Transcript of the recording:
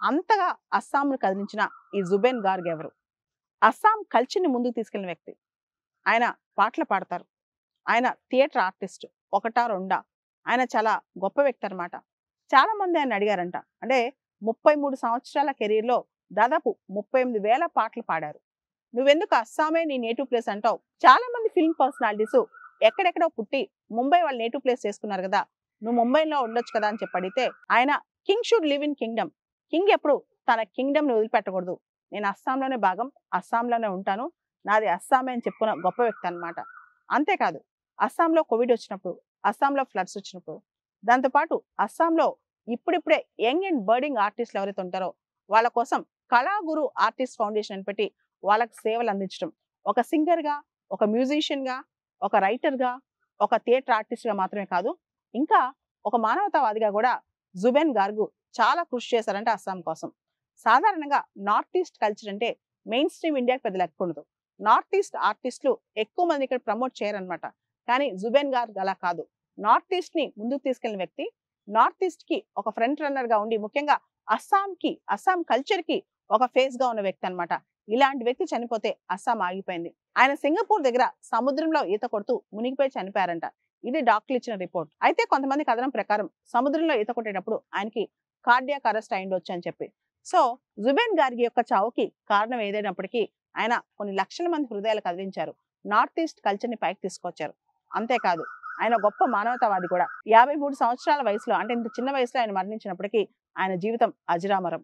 అంతగా అస్సాంను కదిలించిన ఈ జుబేన్ గార్గ్ ఎవరు? అస్సాం కల్చర్‌ని ముందుకు తీసుకెళ్ళిన వ్యక్తి. ఆయన పాటలు పాడతారు. ఆయన థియేటర్ ఆర్టిస్ట్. ఒకటా, రెండా? ఆయన చాలా గొప్ప వ్యక్తి అన్నమాట. చాలామంది ఆయన్ని అడిగారంట. అంటే 33 సంవత్సరాల కెరీర్‌లో దాదాపు 38,000 పాటలు పాడారు. నువ్వెందుకు అస్సామే నీ నేటివ్ ప్లేస్ అంటావు? చాలామంది ఫిల్మ్ పర్సనాలిటీస్ ఎక్కడెక్కడో పుట్టి ముంబై వాళ్ళ నేటివ్ ప్లేస్ చేసుకున్నారు కదా! నువ్వు ముంబైలో ఉండొచ్చు కదా అని చెప్పి అడిగితే ఆయన king should live in Kingdom. King ఎప్పుడు తన కింగ్డమ్‌ని వదిలిపెట్టకూడదు. నేను అస్సాంలోనే భాగం. అస్సాంలోనే ఉంటాను. నాది అస్సామే అని చెప్పుకున్న గొప్ప వ్యక్తి అన్నమాట. అంతేకాదు అస్సాంలో కోవిడ్ వచ్చినప్పుడు, అస్సాంలో ఫ్లడ్స్ వచ్చినప్పుడు, దాంతో పాటు అస్సాంలో ఇప్పుడిప్పుడే యంగ్ అండ్ బర్డింగ్ ఆర్టిస్టులు ఎవరైతే ఉంటారో వాళ్ళ కోసం కళాగురు ఆర్టిస్ట్ ఫౌండేషన్ అని పెట్టి వాళ్ళకి సేవలు అందించడం. ఒక సింగర్‌గా, ఒక మ్యూజిషియన్‌గా, ఒక రైటర్‌గా, ఒక థియేటర్ ఆర్టిస్ట్‌గా మాత్రమే కాదు, ఇంకా ఒక మానవతావాదిగా కూడా జుబేన్ గార్గ్ చాలా కృషి చేశారంటే అస్సాం కోసం. సాధారణంగా నార్త్ ఈస్ట్ కల్చర్ అంటే మెయిన్ స్ట్రీమ్ ఇండియాకి పెద్ద లెక్కుండదు. నార్త్ ఈస్ట్ ఆర్టిస్టులు ఎక్కువ మంది ఇక్కడ ప్రమోట్ చేయరనమాట. కానీ జుబేన్ గార్గ్ అలా కాదు. నార్త్ ఈస్ట్‌ని ముందుకు తీసుకెళ్ళిన వ్యక్తి. నార్త్ ఈస్ట్‌కి ఒక ఫ్రంట్ రన్నర్‌గా ఉండి ముఖ్యంగా అస్సాం కల్చర్‌కి ఒక ఫేస్‌గా ఉన్న వ్యక్తి అన్నమాట. ఇలాంటి వ్యక్తి చనిపోతే అస్సాం ఆగిపోయింది. ఆయన సింగపూర్ దగ్గర సముద్రంలో ఈత కొడుతూ మునిగిపోయి చనిపోయారంట. ఇది డాక్టర్లు ఇచ్చిన రిపోర్ట్. అయితే కొంతమంది కథనం ప్రకారం సముద్రంలో ఈత కొట్టేటప్పుడు ఆయనకి కార్డియాక్ అరెస్ట్ అయ్యుండొచ్చు అని చెప్పి. సో జుబేన్ గార్గ్ యొక్క చావుకి కారణం ఏదైనప్పటికీ ఆయన కొన్ని లక్షల మంది హృదయాలు కదిలించారు. నార్త్ ఈస్ట్ కల్చర్‌ని పైకి తీసుకొచ్చారు. అంతేకాదు ఆయన గొప్ప మానవతావాది కూడా. 53 సంవత్సరాల వయసులో అంటే ఇంత చిన్న వయసులో ఆయన మరణించినప్పటికీ ఆయన జీవితం అజరామరం.